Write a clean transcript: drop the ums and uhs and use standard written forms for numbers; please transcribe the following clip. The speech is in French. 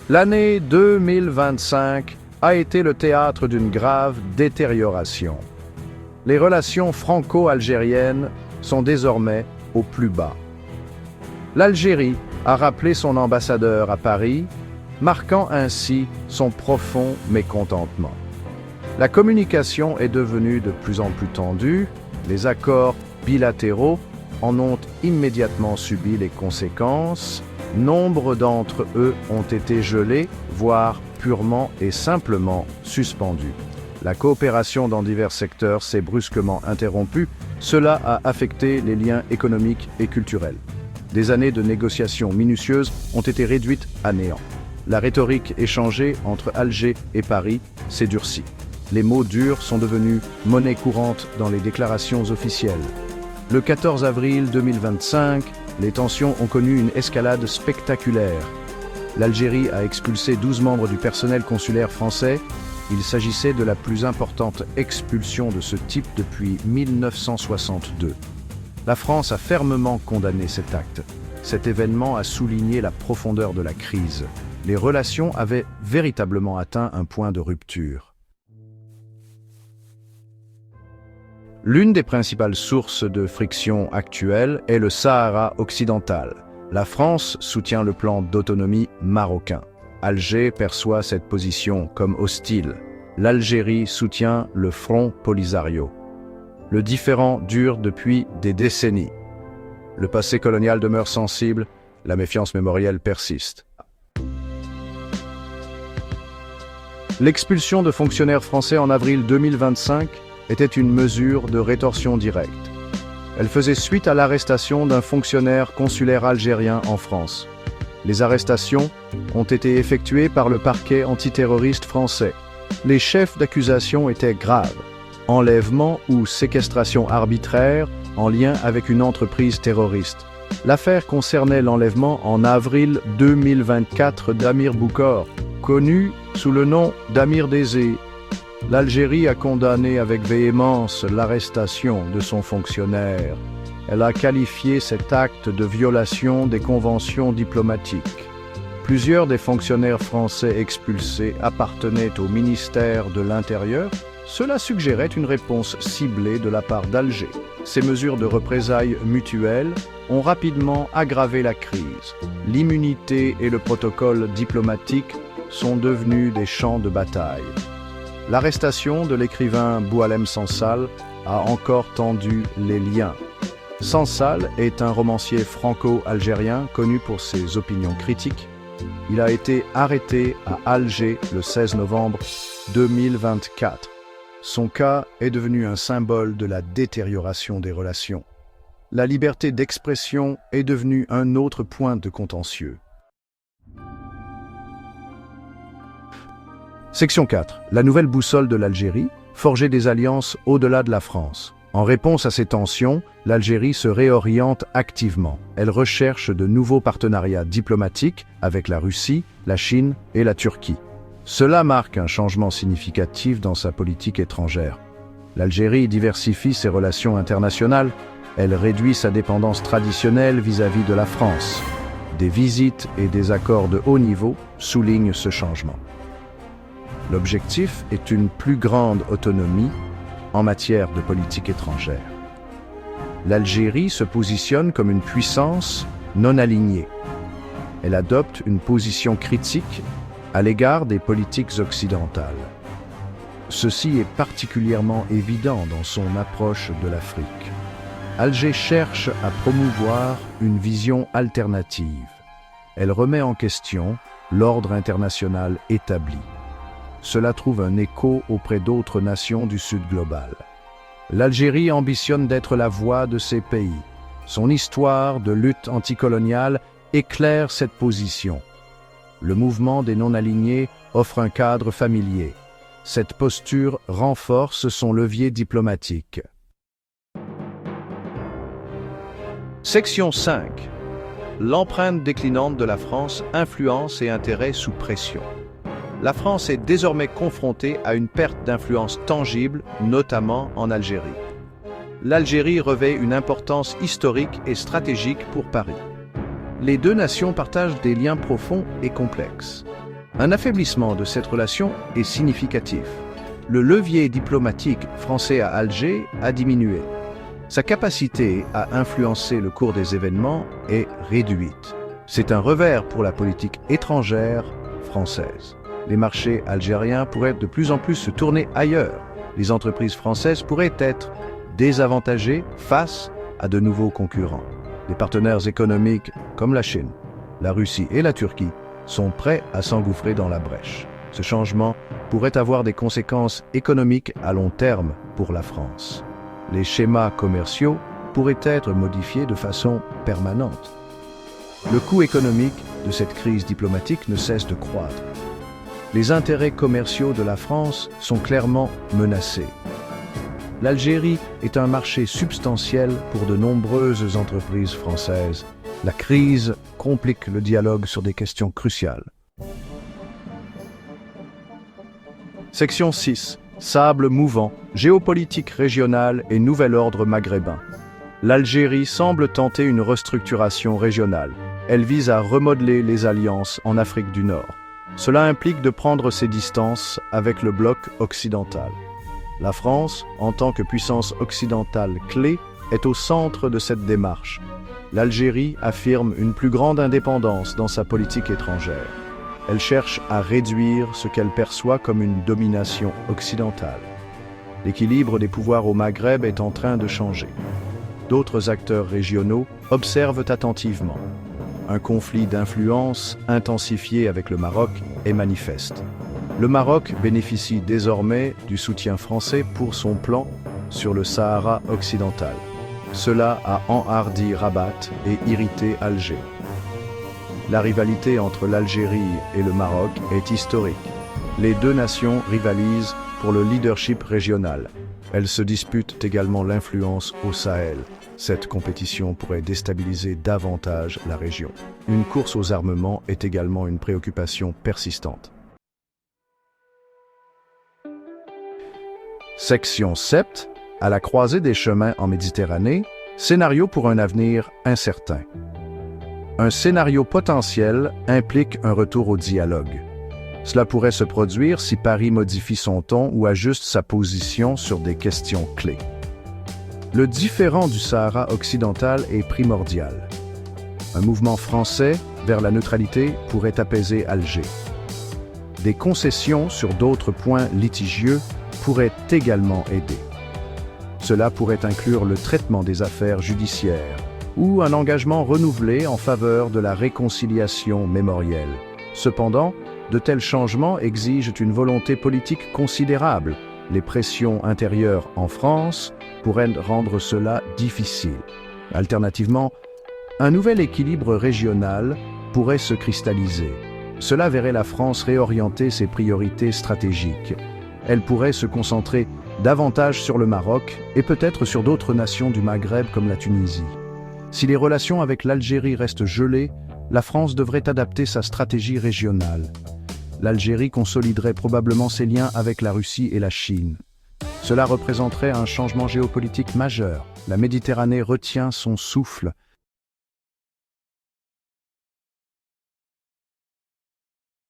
L'année 2025 a été le théâtre d'une grave détérioration. Les relations franco-algériennes sont désormais au plus bas. L'Algérie a rappelé son ambassadeur à Paris, marquant ainsi son profond mécontentement. La communication est devenue de plus en plus tendue, les accords bilatéraux en ont immédiatement subi les conséquences. Nombre d'entre eux ont été gelés, voire purement et simplement suspendus. La coopération dans divers secteurs s'est brusquement interrompue. Cela a affecté les liens économiques et culturels. Des années de négociations minutieuses ont été réduites à néant. La rhétorique échangée entre Alger et Paris s'est durcie. Les mots durs sont devenus monnaie courante dans les déclarations officielles. Le 14 avril 2025, les tensions ont connu une escalade spectaculaire. L'Algérie a expulsé 12 membres du personnel consulaire français. Il s'agissait de la plus importante expulsion de ce type depuis 1962. La France a fermement condamné cet acte. Cet événement a souligné la profondeur de la crise. Les relations avaient véritablement atteint un point de rupture. L'une des principales sources de friction actuelles est le Sahara occidental. La France soutient le plan d'autonomie marocain. Alger perçoit cette position comme hostile. L'Algérie soutient le Front Polisario. Le différend dure depuis des décennies. Le passé colonial demeure sensible, la méfiance mémorielle persiste. L'expulsion de fonctionnaires français en avril 2025 était une mesure de rétorsion directe. Elle faisait suite à l'arrestation d'un fonctionnaire consulaire algérien en France. Les arrestations ont été effectuées par le parquet antiterroriste français. Les chefs d'accusation étaient graves. Enlèvement ou séquestration arbitraire en lien avec une entreprise terroriste. L'affaire concernait l'enlèvement en avril 2024 d'Amir Boukor, connu sous le nom d'Amir Désé. L'Algérie a condamné avec véhémence l'arrestation de son fonctionnaire. Elle a qualifié cet acte de violation des conventions diplomatiques. Plusieurs des fonctionnaires français expulsés appartenaient au ministère de l'Intérieur. Cela suggérait une réponse ciblée de la part d'Alger. Ces mesures de représailles mutuelles ont rapidement aggravé la crise. L'immunité et le protocole diplomatique sont devenus des champs de bataille. L'arrestation de l'écrivain Boualem Sansal a encore tendu les liens. Sansal est un romancier franco-algérien connu pour ses opinions critiques. Il a été arrêté à Alger le 16 novembre 2024. Son cas est devenu un symbole de la détérioration des relations. La liberté d'expression est devenue un autre point de contentieux. Section 4. La nouvelle boussole de l'Algérie, forger des alliances au-delà de la France. En réponse à ces tensions, l'Algérie se réoriente activement. Elle recherche de nouveaux partenariats diplomatiques avec la Russie, la Chine et la Turquie. Cela marque un changement significatif dans sa politique étrangère. L'Algérie diversifie ses relations internationales. Elle réduit sa dépendance traditionnelle vis-à-vis de la France. Des visites et des accords de haut niveau soulignent ce changement. L'objectif est une plus grande autonomie en matière de politique étrangère. L'Algérie se positionne comme une puissance non alignée. Elle adopte une position critique à l'égard des politiques occidentales. Ceci est particulièrement évident dans son approche de l'Afrique. Alger cherche à promouvoir une vision alternative. Elle remet en question l'ordre international établi. Cela trouve un écho auprès d'autres nations du Sud global. L'Algérie ambitionne d'être la voix de ces pays. Son histoire de lutte anticoloniale éclaire cette position. Le mouvement des non-alignés offre un cadre familier. Cette posture renforce son levier diplomatique. Section 5. L'empreinte déclinante de la France, influence et intérêt sous pression. La France est désormais confrontée à une perte d'influence tangible, notamment en Algérie. L'Algérie revêt une importance historique et stratégique pour Paris. Les deux nations partagent des liens profonds et complexes. Un affaiblissement de cette relation est significatif. Le levier diplomatique français à Alger a diminué. Sa capacité à influencer le cours des événements est réduite. C'est un revers pour la politique étrangère française. Les marchés algériens pourraient de plus en plus se tourner ailleurs. Les entreprises françaises pourraient être désavantagées face à de nouveaux concurrents. Les partenaires économiques comme la Chine, la Russie et la Turquie sont prêts à s'engouffrer dans la brèche. Ce changement pourrait avoir des conséquences économiques à long terme pour la France. Les schémas commerciaux pourraient être modifiés de façon permanente. Le coût économique de cette crise diplomatique ne cesse de croître. Les intérêts commerciaux de la France sont clairement menacés. L'Algérie est un marché substantiel pour de nombreuses entreprises françaises. La crise complique le dialogue sur des questions cruciales. Section 6. Sable mouvant, géopolitique régionale et nouvel ordre maghrébin. L'Algérie semble tenter une restructuration régionale. Elle vise à remodeler les alliances en Afrique du Nord. Cela implique de prendre ses distances avec le bloc occidental. La France, en tant que puissance occidentale clé, est au centre de cette démarche. L'Algérie affirme une plus grande indépendance dans sa politique étrangère. Elle cherche à réduire ce qu'elle perçoit comme une domination occidentale. L'équilibre des pouvoirs au Maghreb est en train de changer. D'autres acteurs régionaux observent attentivement. Un conflit d'influence intensifié avec le Maroc est manifeste. Le Maroc bénéficie désormais du soutien français pour son plan sur le Sahara occidental. Cela a enhardi Rabat et irrité Alger. La rivalité entre l'Algérie et le Maroc est historique. Les deux nations rivalisent pour le leadership régional. Elles se disputent également l'influence au Sahel. Cette compétition pourrait déstabiliser davantage la région. Une course aux armements est également une préoccupation persistante. Section 7. À la croisée des chemins en Méditerranée, scénario pour un avenir incertain. Un scénario potentiel implique un retour au dialogue. Cela pourrait se produire si Paris modifie son ton ou ajuste sa position sur des questions clés. Le différend du Sahara occidental est primordial. Un mouvement français vers la neutralité pourrait apaiser Alger. Des concessions sur d'autres points litigieux pourraient également aider. Cela pourrait inclure le traitement des affaires judiciaires ou un engagement renouvelé en faveur de la réconciliation mémorielle. Cependant, de tels changements exigent une volonté politique considérable. Les pressions intérieures en France pourraient rendre cela difficile. Alternativement, un nouvel équilibre régional pourrait se cristalliser. Cela verrait la France réorienter ses priorités stratégiques. Elle pourrait se concentrer davantage sur le Maroc et peut-être sur d'autres nations du Maghreb comme la Tunisie. Si les relations avec l'Algérie restent gelées, la France devrait adapter sa stratégie régionale. L'Algérie consoliderait probablement ses liens avec la Russie et la Chine. Cela représenterait un changement géopolitique majeur. La Méditerranée retient son souffle